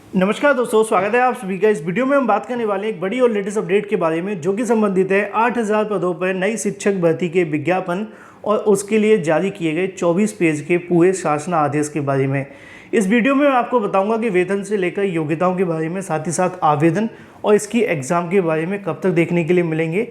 नमस्कार दोस्तों, स्वागत है आप सभी का। इस वीडियो में हम बात करने वाले हैं एक बड़ी और लेटेस्ट अपडेट के बारे में, जो कि संबंधित है 8000 पदों पर नई शिक्षक भर्ती के विज्ञापन और उसके लिए जारी किए गए 24 पेज के पूरे शासन आदेश के बारे में। इस वीडियो में मैं आपको बताऊंगा कि वेतन से लेकर योग्यताओं के बारे में, साथ ही साथ आवेदन और इसकी एग्ज़ाम के बारे में कब तक देखने के लिए मिलेंगे।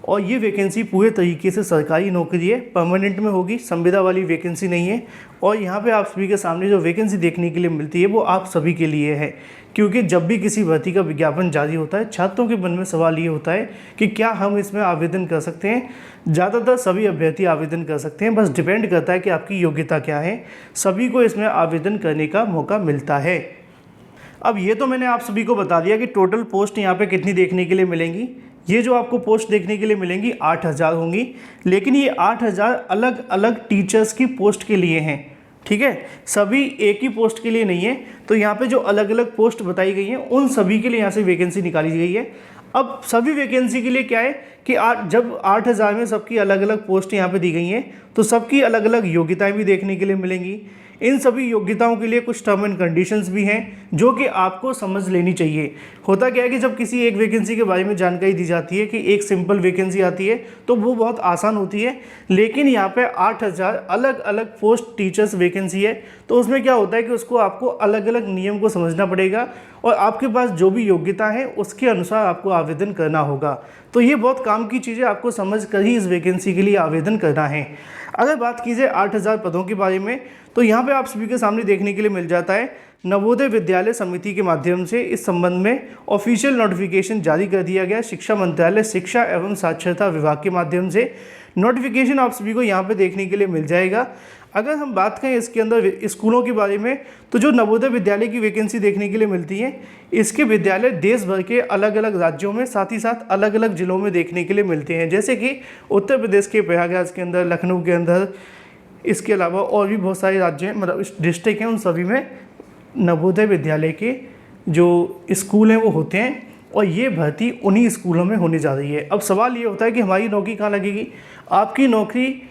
और ये वैकेंसी पूरे तरीके से सरकारी नौकरी है, परमानेंट में होगी, संविदा वाली वैकेंसी नहीं है। और यहाँ पे आप सभी के सामने जो वैकेंसी देखने के लिए मिलती है वो आप सभी के लिए है, क्योंकि जब भी किसी भर्ती का विज्ञापन जारी होता है, छात्रों के मन में सवाल ये होता है कि क्या हम इसमें आवेदन कर सकते हैं। ज़्यादातर सभी अभ्यर्थी आवेदन कर सकते हैं, बस डिपेंड करता है कि आपकी योग्यता क्या है। सभी को इसमें आवेदन करने का मौका मिलता है। अब ये तो मैंने आप सभी को बता दिया कि टोटल पोस्ट यहाँ पे कितनी देखने के लिए मिलेंगी। ये जो आपको पोस्ट देखने के लिए मिलेंगी 8000 होंगी, लेकिन ये 8000 अलग अलग टीचर्स की पोस्ट के लिए हैं, ठीक है। सभी एक ही पोस्ट के लिए नहीं है। तो यहाँ पे जो अलग अलग पोस्ट बताई गई हैं उन सभी के लिए यहाँ से वैकेंसी निकाली गई है। अब सभी वैकेंसी के लिए क्या है कि जब 8000 में सबकी अलग अलग पोस्ट यहाँ पे दी गई हैं, तो सबकी अलग अलग योग्यताएं भी देखने के लिए मिलेंगी। इन सभी योग्यताओं के लिए कुछ टर्म एंड कंडीशंस भी हैं जो कि आपको समझ लेनी चाहिए। होता क्या है कि जब किसी एक वैकेंसी के बारे में जानकारी दी जाती है कि एक सिंपल वैकेंसी आती है तो वो बहुत आसान होती है, लेकिन यहाँ पे 8000 अलग अलग पोस्ट टीचर्स वैकेंसी है, तो उसमें क्या होता है कि उसको आपको अलग अलग नियम को समझना पड़ेगा और आपके पास जो भी योग्यता है उसके अनुसार आपको आवेदन करना होगा। तो ये बहुत काम की चीज़ें आपको समझ कर ही इस वैकेंसी के लिए आवेदन करना है। अगर बात की जाए 8000 पदों के बारे में, तो यहाँ पे आप सभी के सामने देखने के लिए मिल जाता है नवोदय विद्यालय समिति के माध्यम से इस संबंध में ऑफिशियल नोटिफिकेशन जारी कर दिया गया। शिक्षा मंत्रालय शिक्षा एवं साक्षरता विभाग के माध्यम से नोटिफिकेशन आप सभी को यहाँ पे देखने के लिए मिल जाएगा। अगर हम बात करें इसके अंदर स्कूलों के बारे में, तो जो नवोदय विद्यालय की वैकेंसी देखने के लिए मिलती है, इसके विद्यालय देश भर के अलग अलग राज्यों में, साथ ही साथ अलग अलग जिलों में देखने के लिए मिलते हैं। जैसे कि उत्तर प्रदेश के प्रयागराज के अंदर, लखनऊ के अंदर, इसके अलावा और भी बहुत सारे राज्य हैं, मतलब डिस्ट्रिक्ट हैं, उन सभी में नवोदय विद्यालय के जो स्कूल हैं वो होते हैं। और ये भर्ती उन्हीं स्कूलों में होने जा रही है। अब सवाल ये होता है कि हमारी नौकरी कहाँ लगेगी। आपकी नौकरी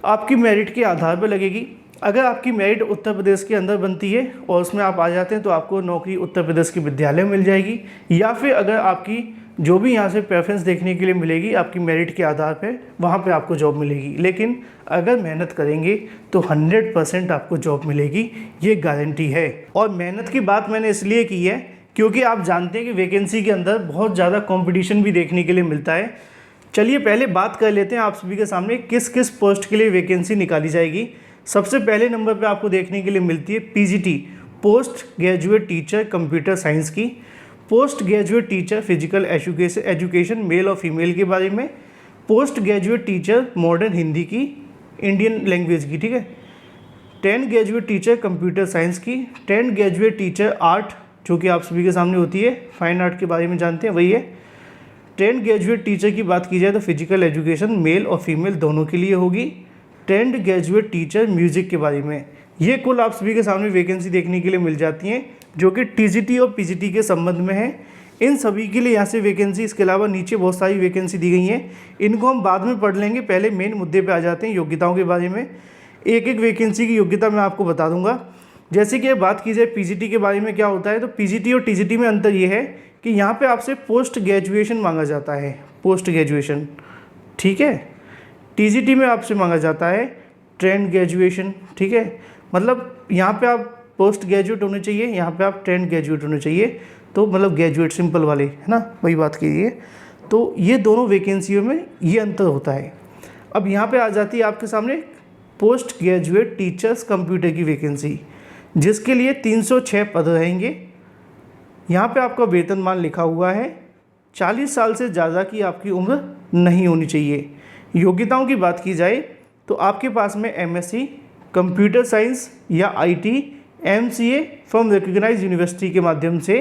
आपकी मेरिट के आधार पर लगेगी। अगर आपकी मेरिट उत्तर प्रदेश के अंदर बनती है और उसमें आप आ जाते हैं तो आपको नौकरी उत्तर प्रदेश के विद्यालय में मिल जाएगी, या फिर अगर आपकी जो भी यहाँ से प्रेफरेंस देखने के लिए मिलेगी आपकी मेरिट के आधार पे, वहाँ पे आपको जॉब मिलेगी। लेकिन अगर मेहनत करेंगे तो 100% आपको जॉब मिलेगी, ये गारंटी है। और मेहनत की बात मैंने इसलिए की है क्योंकि आप जानते हैं कि वैकेंसी के अंदर बहुत ज़्यादा कंपटीशन भी देखने के लिए मिलता है। चलिए पहले बात कर लेते हैं आप सभी के सामने किस किस पोस्ट के लिए वैकेंसी निकाली जाएगी। सबसे पहले नंबर पे आपको देखने के लिए मिलती है PGT, post graduate teacher computer science की। Post graduate teacher physical education male और फीमेल के बारे में। Post graduate teacher modern Hindi की, इंडियन लैंग्वेज की, ठीक है। 10 ग्रेजुएट टीचर कंप्यूटर साइंस की। 10 ग्रेजुएट टीचर आर्ट, जो कि आप सभी के सामने होती है, फाइन आर्ट के बारे में जानते हैं, वही है। 10 ग्रेजुएट टीचर की बात की जाए तो फिजिकल एजुकेशन मेल और फीमेल दोनों के लिए होगी। 10 ग्रेजुएट टीचर म्यूजिक के बारे में। ये कुल आप सभी के सामने वैकेंसी देखने के लिए मिल जाती हैं, जो कि टीजीटी और पीजीटी के संबंध में है। इन सभी के लिए यहाँ से वैकेंसी, इसके अलावा नीचे बहुत सारी वैकेंसी दी गई हैं, इनको हम बाद में पढ़ लेंगे। पहले मेन मुद्दे पे आ जाते हैं, योग्यताओं के बारे में। एक एक वैकेंसी की योग्यता मैं आपको बता दूंगा। जैसे कि बात की जाए पीजीटी के बारे में क्या होता है, तो पीजीटी और टीजीटी में अंतर ये है कि यहाँ पे आपसे पोस्ट ग्रेजुएशन मांगा जाता है, पोस्ट ग्रेजुएशन, ठीक है। टीजीटी में आपसे मांगा जाता है ट्रेंड ग्रेजुएशन, ठीक है। मतलब यहाँ पे आप पोस्ट ग्रेजुएट होने चाहिए, यहाँ पे आप ट्रेंड ग्रेजुएट होने चाहिए, तो मतलब ग्रेजुएट सिंपल वाले, है ना, वही बात कीजिए। तो ये दोनों वैकेंसियों में ये अंतर होता है। अब यहाँ पे आ जाती है आपके सामने पोस्ट ग्रेजुएट टीचर्स कंप्यूटर की वैकेंसी, जिसके लिए 306 पद रहेंगे। यहाँ पे आपका वेतनमान लिखा हुआ है। 40 साल से ज़्यादा की आपकी उम्र नहीं होनी चाहिए। योग्यताओं की बात की जाए तो आपके पास में एमएससी कंप्यूटर साइंस या IT, MCA from recognised university के माध्यम से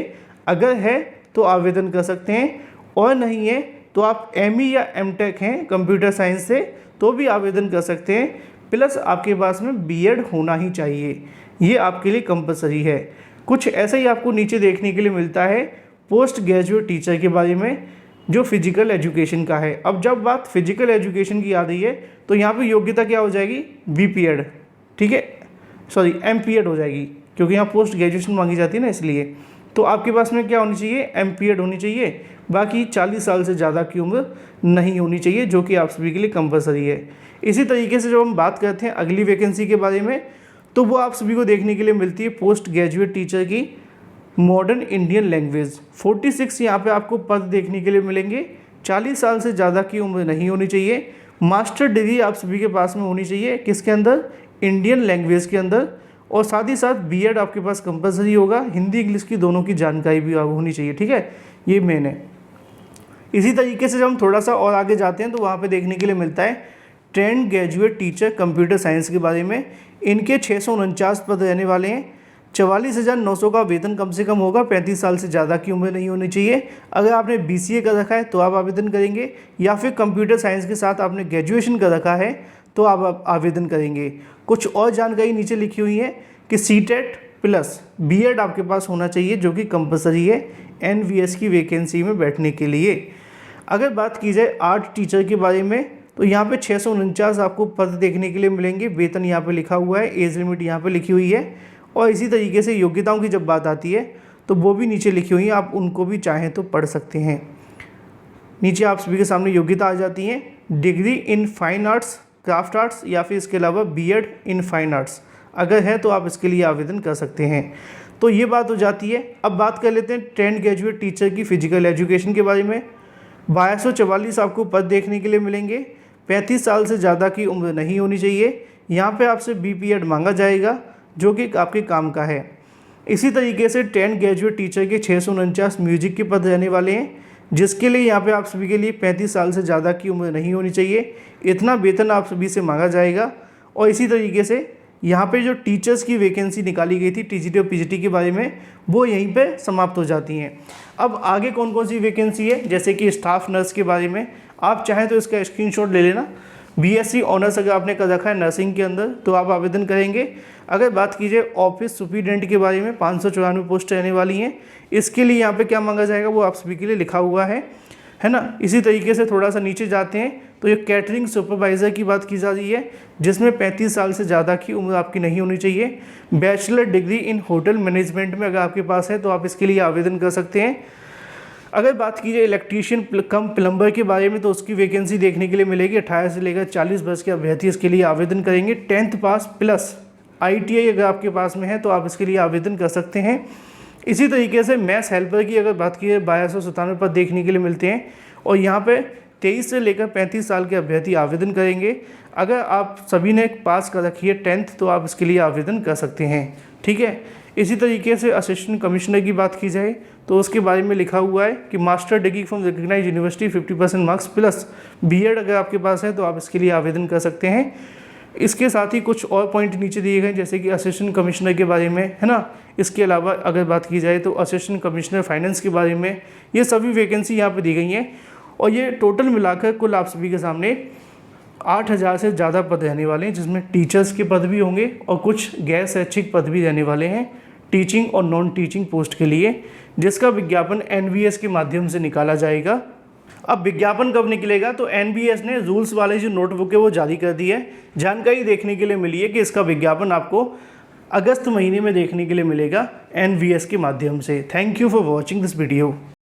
अगर है तो आवेदन कर सकते हैं, और नहीं है तो आप एमई या एमटेक हैं कंप्यूटर साइंस से तो भी आवेदन कर सकते हैं। प्लस आपके पास में बीएड होना ही चाहिए, ये आपके लिए कंपलसरी है। कुछ ऐसा ही आपको नीचे देखने के लिए मिलता है पोस्ट ग्रेजुएट टीचर के बारे में, जो फिजिकल एजुकेशन का है। अब जब बात फिजिकल एजुकेशन की आ रही है तो यहाँ पे योग्यता क्या हो जाएगी, बीपीएड, ठीक है, सॉरी एमपीएड हो जाएगी, क्योंकि यहाँ पोस्ट ग्रेजुएशन मांगी जाती है ना, इसलिए। तो आपके पास में क्या होनी चाहिए, एमपीएड होनी चाहिए। बाकी 40 साल से ज़्यादा की उम्र नहीं होनी चाहिए, जो कि आप सभी के लिए कंपलसरी है। इसी तरीके से जब हम बात करते हैं अगली वैकेंसी के बारे में, तो वो आप सभी को देखने के लिए मिलती है पोस्ट ग्रेजुएट टीचर की मॉडर्न इंडियन लैंग्वेज। 46 यहाँ पे आपको पद देखने के लिए मिलेंगे। 40 साल से ज़्यादा की उम्र नहीं होनी चाहिए। मास्टर डिग्री आप सभी के पास में होनी चाहिए, किसके अंदर, इंडियन लैंग्वेज के अंदर। और साथ ही साथ बीएड आपके पास कंपलसरी होगा। हिंदी इंग्लिश की दोनों की जानकारी भी होनी चाहिए, ठीक है, ये मेन है। इसी तरीके से जब हम थोड़ा सा और आगे जाते हैं तो वहाँ पे देखने के लिए मिलता है trained graduate teacher computer science के बारे में। इनके 649 पद रहने वाले हैं। 44,900 का वेतन कम से कम होगा। 35 साल से ज़्यादा की उम्र नहीं होनी चाहिए। अगर आपने बीसीए कर रखा है तो आप आवेदन करेंगे, या फिर कंप्यूटर साइंस के साथ आपने ग्रेजुएशन कर रखा है तो आप आवेदन करेंगे। कुछ और जानकारी नीचे लिखी हुई है कि सीटेट प्लस बीएड आपके पास होना चाहिए, जो कि कंपलसरी है एनवीएस की वैकेंसी में बैठने के लिए। अगर बात की जाए आर्ट टीचर के बारे में, तो यहाँ पे 649 आपको पद देखने के लिए मिलेंगे। वेतन यहाँ पे लिखा हुआ है, एज लिमिट यहाँ पे लिखी हुई है। और इसी तरीके से योग्यताओं की जब बात आती है तो वो भी नीचे लिखी हुई है, आप उनको भी चाहें तो पढ़ सकते हैं। नीचे आप सभी के सामने योग्यता आ जाती है, degree in fine arts, craft arts, या फिर इसके अलावा बीएड इन फाइन आर्ट्स अगर है तो आप इसके लिए आवेदन कर सकते हैं। तो ये बात हो जाती है। अब बात कर लेते हैं ट्रेंड ग्रेजुएट टीचर की फिजिकल एजुकेशन के बारे में। 2244 आपको पद देखने के लिए मिलेंगे। 35 साल से ज़्यादा की उम्र नहीं होनी चाहिए। यहाँ पे आपसे बीपीएड मांगा जाएगा, जो कि आपके काम का है। इसी तरीके से ट्रेंड ग्रेजुएट टीचर के 649 म्यूजिक के पद रहने वाले हैं, जिसके लिए यहाँ पे आप सभी के लिए 35 साल से ज़्यादा की उम्र नहीं होनी चाहिए। इतना वेतन आप सभी से मांगा जाएगा। और इसी तरीके से यहाँ पे जो टीचर्स की वैकेंसी निकाली गई थी टीजीटी और पीजीटी के बारे में, वो यहीं पे समाप्त हो जाती हैं। अब आगे कौन कौन सी वैकेंसी है, जैसे कि स्टाफ नर्स के बारे में, आप चाहें तो इसका स्क्रीनशॉट ले लेना। बीएससी ऑनर्स अगर आपने कर रखा है नर्सिंग के अंदर तो आप आवेदन करेंगे। अगर बात कीजिए ऑफिस सुपरिटेंडेंट के बारे में, 594 पोस्ट रहने वाली हैं। इसके लिए यहाँ पे क्या मांगा जाएगा वो आप सभी के लिए लिखा हुआ है ना। इसी तरीके से थोड़ा सा नीचे जाते हैं तो ये कैटरिंग सुपरवाइज़र की बात की जा रही है, जिसमें 35 साल से ज़्यादा की उम्र आपकी नहीं होनी चाहिए। Bachelor degree in hotel management में अगर आपके पास है तो आप इसके लिए आवेदन कर सकते हैं। अगर बात की जाए इलेक्ट्रीशियन कम प्लम्बर के बारे में, तो उसकी वैकेंसी देखने के लिए मिलेगी। 18 से लेकर 40 वर्ष के अभ्यर्थी इसके लिए आवेदन करेंगे। 10th पास प्लस ITI अगर आपके पास में है तो आप इसके लिए आवेदन कर सकते हैं। इसी तरीके से मैथ्स हेल्पर की अगर बात की जाए 2297 पद देखने के लिए मिलते हैं, और यहाँ पे 23 से लेकर 35 साल के अभ्यर्थी आवेदन करेंगे। अगर आप सभी ने पास कर रखी है 10th तो आप इसके लिए आवेदन कर सकते हैं, ठीक है। इसी तरीके से असिस्टेंट कमिश्नर की बात की जाए तो उसके बारे में लिखा हुआ है कि master degree from recognised university 50% marks plus BEd अगर आपके पास है तो आप इसके लिए आवेदन कर सकते हैं। इसके साथ ही कुछ और पॉइंट नीचे दिए गए, जैसे कि असिस्टेंट कमिश्नर के बारे में, है ना। इसके अलावा अगर बात की जाए तो असिस्टेंट कमिश्नर फाइनेंस के बारे में, ये सभी वैकेंसी यहाँ पे दी गई हैं। और ये टोटल मिलाकर कुल आप सभी के सामने 8,000 से ज़्यादा पद रहने वाले हैं, जिसमें टीचर्स के पद भी होंगे और कुछ गैर शैक्षिक पद भी रहने वाले हैं टीचिंग और नॉन टीचिंग पोस्ट के लिए, जिसका विज्ञापन एनवीएस के माध्यम से निकाला जाएगा। अब विज्ञापन कब निकलेगा, तो एनबीएस ने रूल्स वाले जो नोटबुक है वो जारी कर दी है। जानकारी देखने के लिए मिली है कि इसका विज्ञापन आपको अगस्त महीने में देखने के लिए मिलेगा एनवीएस के माध्यम से। Thank you for watching this video.